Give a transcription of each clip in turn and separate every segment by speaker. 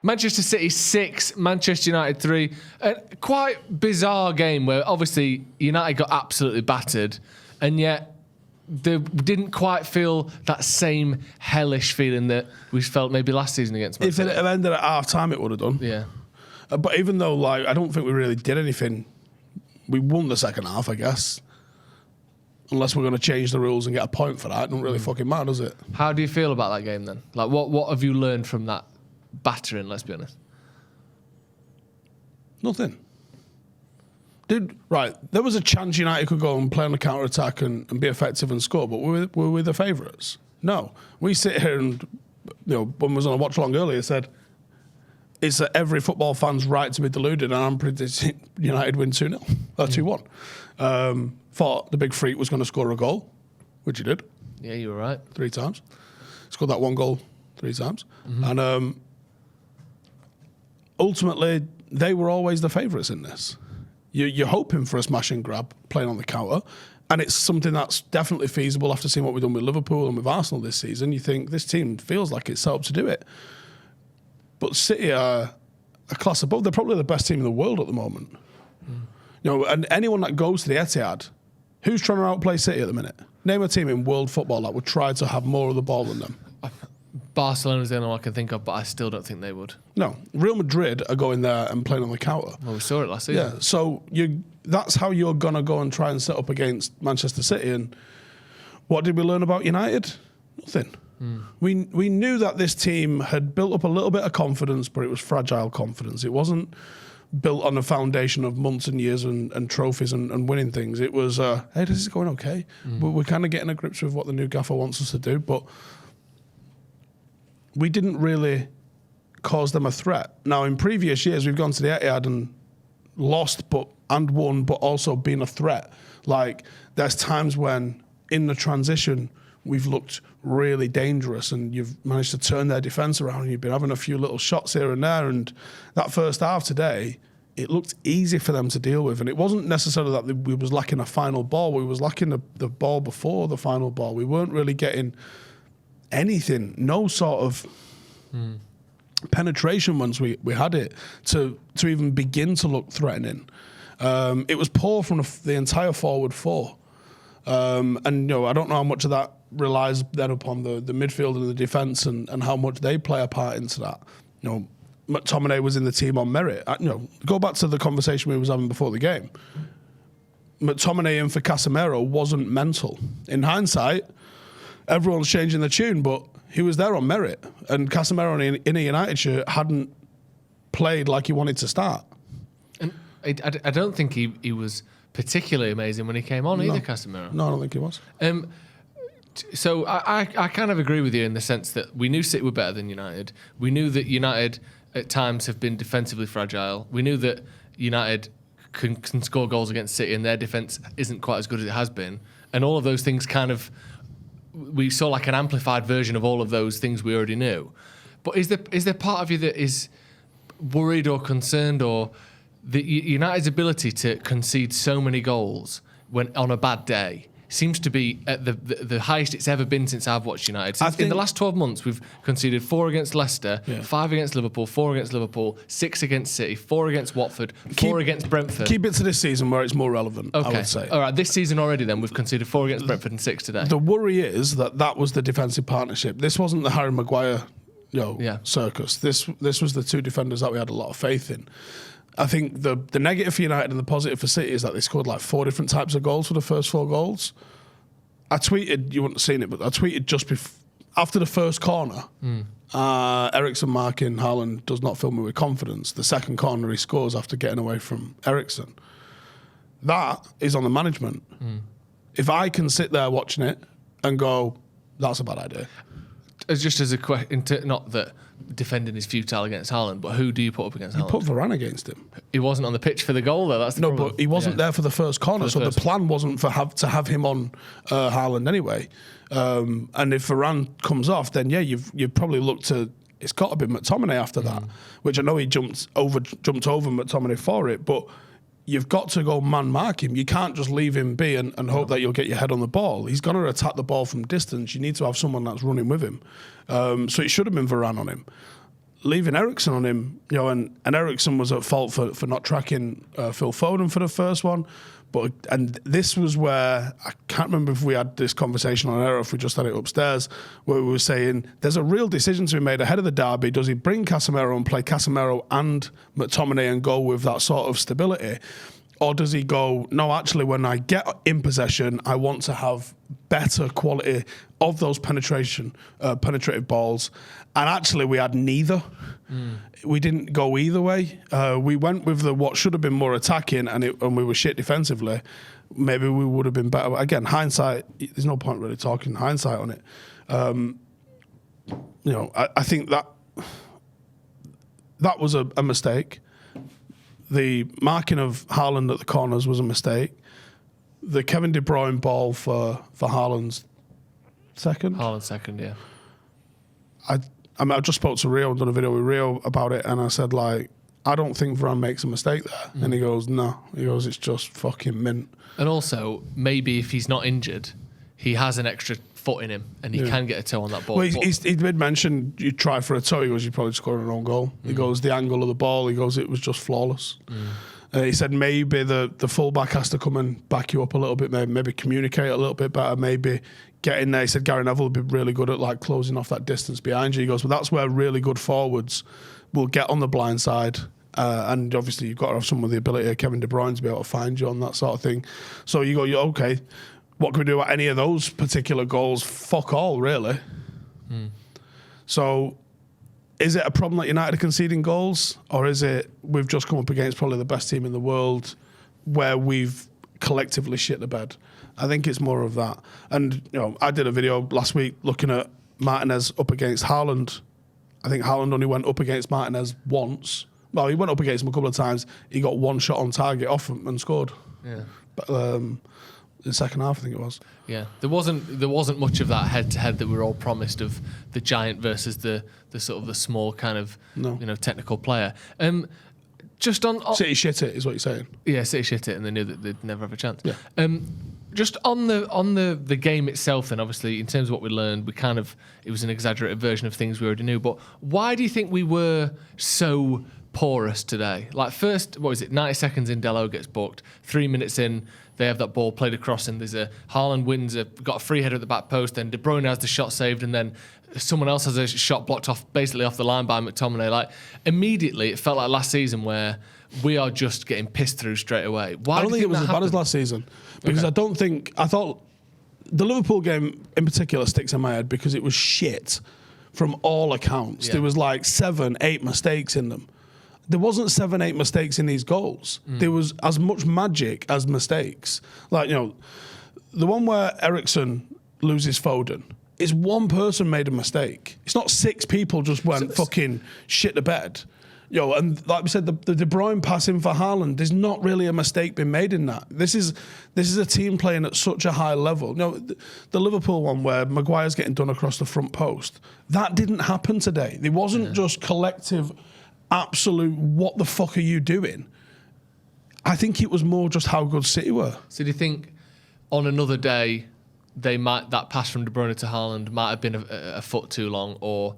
Speaker 1: Manchester City 6, Manchester United 3. Quite bizarre game where obviously United got absolutely battered, and yet they didn't quite feel that same hellish feeling that we felt maybe last season against Man City.
Speaker 2: If it had ended at half time, it would have done.
Speaker 1: Yeah.
Speaker 2: But even though, like, I don't think we really did anything, we won the second half, I guess. Unless we're going to change the rules and get a point for that, it don't really fucking matter, does it?
Speaker 1: How do you feel about that game then? Like, what have you learned from that battering, let's be honest?
Speaker 2: Nothing. Dude, right, there was a chance United could go and play on the counter-attack and be effective and score, but were we the favourites? No. We sit here and, when we was on a watch-along earlier, said, it's every football fan's right to be deluded, and I'm predicting United win 2-0, or 2-1. Thought the big freak was going to score a goal, which he did.
Speaker 1: Yeah, you were right.
Speaker 2: 3 times. Scored that one goal 3 times. And ultimately, they were always the favourites in this. You're hoping for a smash and grab playing on the counter, and it's something that's definitely feasible after seeing what we've done with Liverpool and with Arsenal this season. You think this team feels like it's set up to do it. But City are a class above. They're probably the best team in the world at the moment. And anyone that goes to the Etihad, who's trying to outplay City at the minute? Name a team in world football that would try to have more of the ball than them.
Speaker 1: Barcelona's the only one I can think of, but I still don't think they would.
Speaker 2: No. Real Madrid are going there and playing on the counter.
Speaker 1: Well, we saw it last season.
Speaker 2: Yeah, so that's how you're going to go and try and set up against Manchester City. And what did we learn about United? Nothing. We knew that this team had built up a little bit of confidence, but it was fragile confidence. It wasn't built on a foundation of months and years and trophies and winning things. It was, hey, this is going okay. We're kind of getting a grip with what the new gaffer wants us to do, but we didn't really cause them a threat. Now, in previous years, we've gone to the Etihad and lost and won, but also been a threat. Like, there's times when, in the transition, we've looked really dangerous and you've managed to turn their defence around and you've been having a few little shots here and there. And that first half today, it looked easy for them to deal with. And it wasn't necessarily that we was lacking a final ball. We was lacking the ball before the final ball. We weren't really getting anything, no sort of penetration once we had it to even begin to look threatening. It was poor from the entire forward four. And I don't know how much of that relies then upon the midfield and the defence and how much they play a part into that. McTominay was in the team on merit. Go back to the conversation we was having before the game. McTominay in for Casemiro wasn't mental. In hindsight, everyone's changing the tune, but he was there on merit. And Casemiro in a United shirt hadn't played like he wanted to start.
Speaker 1: And I don't think he was particularly amazing when he came on either, Casemiro.
Speaker 2: No, I don't think he was.
Speaker 1: So I kind of agree with you in the sense that we knew City were better than United. We knew that United at times have been defensively fragile. We knew that United can score goals against City and their defence isn't quite as good as it has been. And all of those things we saw like an amplified version of all of those things we already knew. But is there part of you that is worried or concerned, or the United's ability to concede so many goals when on a bad day seems to be at the highest it's ever been since I've watched United. In the last 12 months, we've conceded 4 against Leicester, 5 against Liverpool, 4 against Liverpool, 6 against City, 4 against Watford, 4 against Brentford.
Speaker 2: Keep it to this season where it's more relevant, I would say.
Speaker 1: All right, this season already then, we've conceded 4 against Brentford and 6 today. The
Speaker 2: worry is that was the defensive partnership. This wasn't the Harry Maguire circus. This was the 2 defenders that we had a lot of faith in. I think the negative for United and the positive for City is that they scored like 4 different types of goals for the first 4 goals. I tweeted, you wouldn't have seen it, but I tweeted just after the first corner, Eriksen marking Haaland does not fill me with confidence. The second corner he scores after getting away from Eriksen. That is on the management. If I can sit there watching it and go, that's a bad idea.
Speaker 1: Just as a question, not that defending is futile against Haaland, but who do you put up against Haaland?
Speaker 2: You put Varane agast him.
Speaker 1: He wasn't on the pitch for the goal, though. That's the problem.
Speaker 2: But he wasn't there for the first corner, so the plan wasn't to have him on Haaland anyway. And if Varane comes off, then you've probably looked to. It's got to be McTominay after that, which I know he jumped over McTominay for it, but you've got to go man mark him. You can't just leave him be and hope that you'll get your head on the ball. He's going to attack the ball from distance. You need to have someone that's running with him. So it should have been Varane on him. leaving Ericsson on him, and Ericsson was at fault for not tracking Phil Foden for the first one. And this was where, I can't remember if we had this conversation on air or if we just had it upstairs, where we were saying there's a real decision to be made ahead of the derby. Does he bring Casemiro and play Casemiro and McTominay and go with that sort of stability? Or does he go, no, actually, when I get in possession, I want to have better quality of those penetrative balls. And actually, we had neither. We didn't go either way. We went with what should have been more attacking, and we were shit defensively. Maybe we would have been better. Again, hindsight, there's no point really talking hindsight on it. I think that was a mistake. The marking of Haaland at the corners was a mistake. The Kevin De Bruyne ball for Haaland's second.
Speaker 1: Haaland's second, yeah.
Speaker 2: I just spoke to Rio and done a video with Rio about it, and I said, like, I don't think Varane makes a mistake there. And he goes, no. He goes, it's just fucking mint.
Speaker 1: And also, maybe if he's not injured, he has an extra foot in him and he can get a toe on that ball.
Speaker 2: Well, he did mention you try for a toe. He goes, you probably scored an own goal. He goes, the angle of the ball, he goes, it was just flawless. He said maybe the fullback has to come and back you up a little bit, maybe communicate a little bit better, maybe get in there. He said Gary Neville would be really good at like closing off that distance behind you. He goes, but that's where really good forwards will get on the blind side. And obviously you've got to have some of the ability of Kevin De Bruyne to be able to find you on that sort of thing. So you go, okay, what can we do at any of those particular goals? Fuck all, really. So is it a problem that United are conceding goals, or is it we've just come up against probably the best team in the world where we've collectively shit the bed? I think it's more of that. And I did a video last week looking at Martinez up against Haaland. I think Haaland only went up against Martinez once. Well, he went up against him a couple of times. He got one shot on target off him and scored.
Speaker 1: Yeah.
Speaker 2: But in the second half, I think it was.
Speaker 1: Yeah, there wasn't much of that head-to-head that we were all promised of the giant versus the sort of the small kind of technical player. Just on
Speaker 2: City shit it is what you're saying.
Speaker 1: Yeah, City shit it, and they knew that they'd never have a chance.
Speaker 2: Yeah.
Speaker 1: Just on the game itself, then obviously in terms of what we learned, it was an exaggerated version of things we already knew. But why do you think we were so porous today? Like first, 90 seconds in, Delo gets booked. 3 minutes in, they have that ball played across, and there's Haaland wins, got a free header at the back post. Then De Bruyne has the shot saved, and then someone else has a shot blocked off, basically off the line by McTominay. Like immediately, it felt like last season where we are just getting pissed through straight away. Why
Speaker 2: I don't think it was as bad as last season, because I thought the Liverpool game in particular sticks in my head because it was shit from all accounts. Yeah. There was like 7-8 mistakes in them. There wasn't 7-8 mistakes in these goals. There was as much magic as mistakes. Like, the one where Ericsson loses Foden, it's one person made a mistake. It's not 6 people just went fucking shit the bed. And like we said, the De Bruyne passing for Haaland, there's not really a mistake been made in that. This is a team playing at such a high level. The Liverpool one where Maguire's getting done across the front post, that didn't happen today. There wasn't just collective, absolute, what the fuck are you doing? I think it was more just how good City were.
Speaker 1: So do you think on another day, that pass from De Bruyne to Haaland might have been a foot too long, or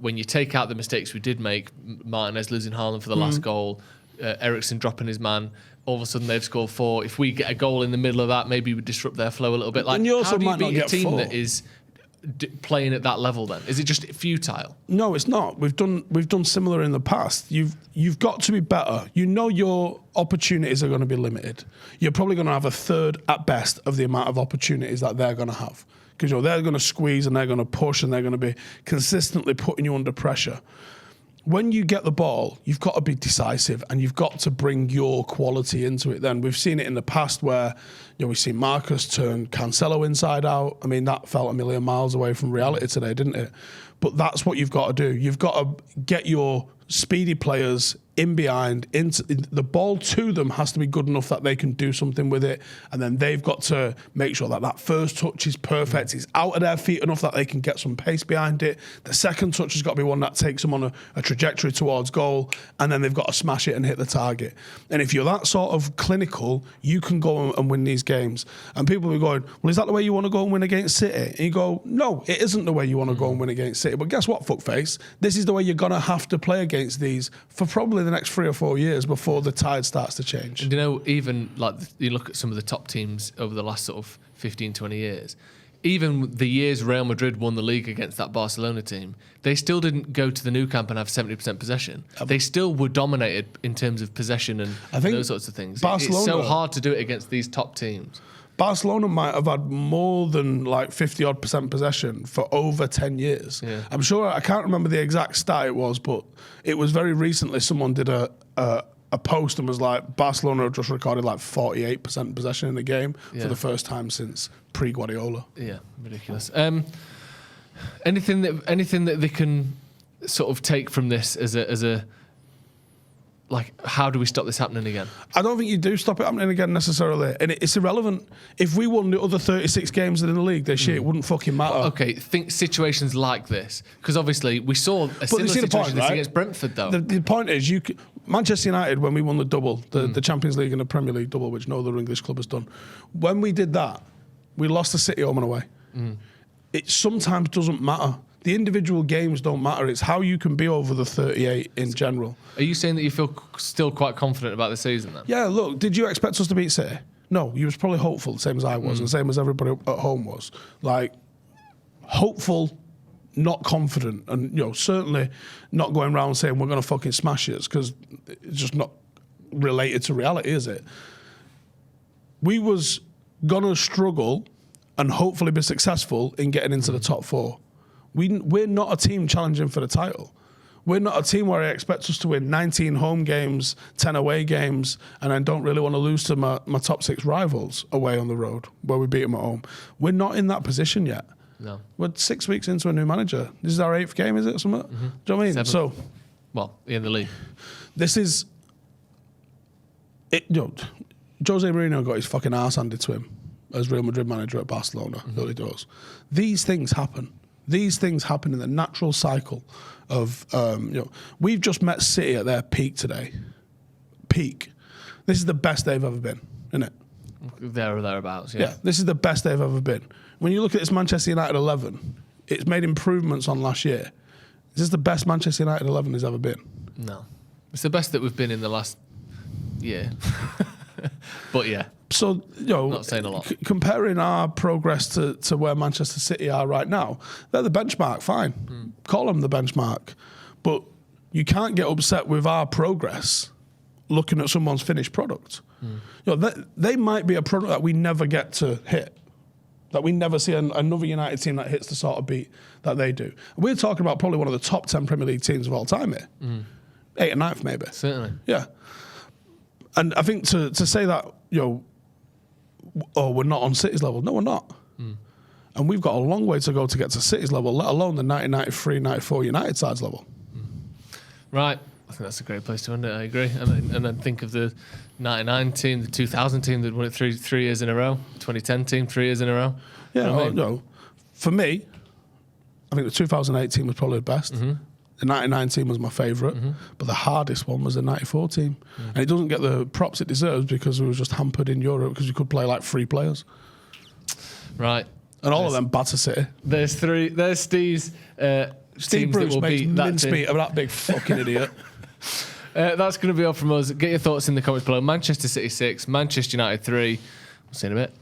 Speaker 1: when you take out the mistakes we did make, Martinez losing Haaland for the last goal, Ericsson dropping his man, all of a sudden they've scored 4. If we get a goal in the middle of that, maybe we disrupt their flow a little bit. Like, how do you beat a team that is playing at that level then? Is it just futile?
Speaker 2: No, it's not. We've done similar in the past. You've got to be better. Your opportunities are going to be limited. You're probably going to have a third at best of the amount of opportunities that they're going to have, because they're going to squeeze and they're going to push and they're going to be consistently putting you under pressure. When you get the ball, you've got to be decisive and you've got to bring your quality into it. Then we've seen it in the past where we've seen Marcus turn Cancelo inside out. I mean, that felt a million miles away from reality today, didn't it? But that's what you've got to do. You've got to get your speedy players in behind. The ball to them has to be good enough that they can do something with it, and then they've got to make sure that first touch is perfect. It's out of their feet enough that they can get some pace behind it. The second touch has got to be one that takes them on a trajectory towards goal, and then they've got to smash it and hit the target. And if you're that sort of clinical, you can go and win these games. And people will be going, well, is that the way you want to go and win against City? And you go, no, it isn't the way you want to go and win against City. But guess what, fuckface? This is the way you're going to have to play against these for probably the next 3 or 4 years before the tide starts to change.
Speaker 1: And even like you look at some of the top teams over the last sort of 15, 20 years, even the years Real Madrid won the league against that Barcelona team, they still didn't go to the Nou Camp and have 70% possession. They still were dominated in terms of possession and those sorts of things. It's so hard to do it against these top teams.
Speaker 2: Barcelona might have had more than like 50-odd% possession for over 10 years.
Speaker 1: Yeah.
Speaker 2: I'm sure, I can't remember the exact stat it was, but it was very recently someone did a post and was like, Barcelona have just recorded like 48% possession in the game for the first time since pre-Guardiola.
Speaker 1: Yeah, ridiculous. Anything that they can sort of take from this as a like, how do we stop this happening again?
Speaker 2: I don't think you do stop it happening again necessarily. And it's irrelevant. If we won the other 36 games in the league this year, it wouldn't fucking matter.
Speaker 1: Okay, think situations like this. Because obviously we saw a similar situation against Brentford, though.
Speaker 2: The point is, Manchester United, when we won the double, the Champions League and the Premier League double, which no other English club has done, when we did that, we lost to City home and away. It sometimes doesn't matter. The individual games don't matter. It's how you can be over the 38 in general.
Speaker 1: Are you saying that you feel still quite confident about the season then?
Speaker 2: Yeah, look, did you expect us to beat City? No, you was probably hopeful, the same as I was, and the same as everybody at home was. Like, hopeful, not confident, and certainly not going around saying we're going to fucking smash it, because it's just not related to reality, is it? We was going to struggle and hopefully be successful in getting into the top 4. We're not a team challenging for the title. We're not a team where I expect us to win 19 home games, 10 away games, and I don't really want to lose to my top 6 rivals away on the road where we beat them at home. We're not in that position yet.
Speaker 1: No.
Speaker 2: We're 6 weeks into a new manager. This is our 8th game, is it? Or something? Do you know what I mean?
Speaker 1: 7th.
Speaker 2: So,
Speaker 1: well, in the league.
Speaker 2: This is it. Jose Mourinho got his fucking arse handed to him as Real Madrid manager at Barcelona. Really does. These things happen. These things happen in the natural cycle of, we've just met City at their peak today. Peak. This is the best they've ever been, isn't it?
Speaker 1: There or thereabouts, yeah.
Speaker 2: Yeah, this is the best they've ever been. When you look at this Manchester United 11, it's made improvements on last year. Is this the best Manchester United 11 has ever been?
Speaker 1: No. It's the best that we've been in the last year. But yeah.
Speaker 2: So,
Speaker 1: not saying a lot.
Speaker 2: Comparing our progress to where Manchester City are right now, they're the benchmark, fine. Call them the benchmark. But you can't get upset with our progress looking at someone's finished product. They might be a product that we never get to hit, that we never see another United team that hits the sort of beat that they do. We're talking about probably one of the top 10 Premier League teams of all time here. 8th and 9th maybe.
Speaker 1: Certainly.
Speaker 2: Yeah. And I think to say that, we're not on City's level. No, we're not. And we've got a long way to go to get to City's level, let alone the 1993-94 United side's level.
Speaker 1: Right. I think that's a great place to end it. I agree. And then think of the 99 team, the 2000 team that won it three years in a row, 2010 team 3 years in a row.
Speaker 2: Yeah,
Speaker 1: you know what I mean?
Speaker 2: For me, I think the 2008 team was probably the best. The 99 team was my favourite, but the hardest one was the 94 team. And it doesn't get the props it deserves because we were just hampered in Europe because we could play like 3 players.
Speaker 1: Right.
Speaker 2: And all of them batter City.
Speaker 1: There's 3. There's Steve's
Speaker 2: Steve Bruce makes mincemeat of that big fucking idiot.
Speaker 1: That's going to be all from us. Get your thoughts in the comments below. Manchester City 6, Manchester United 3. We'll see you in a bit.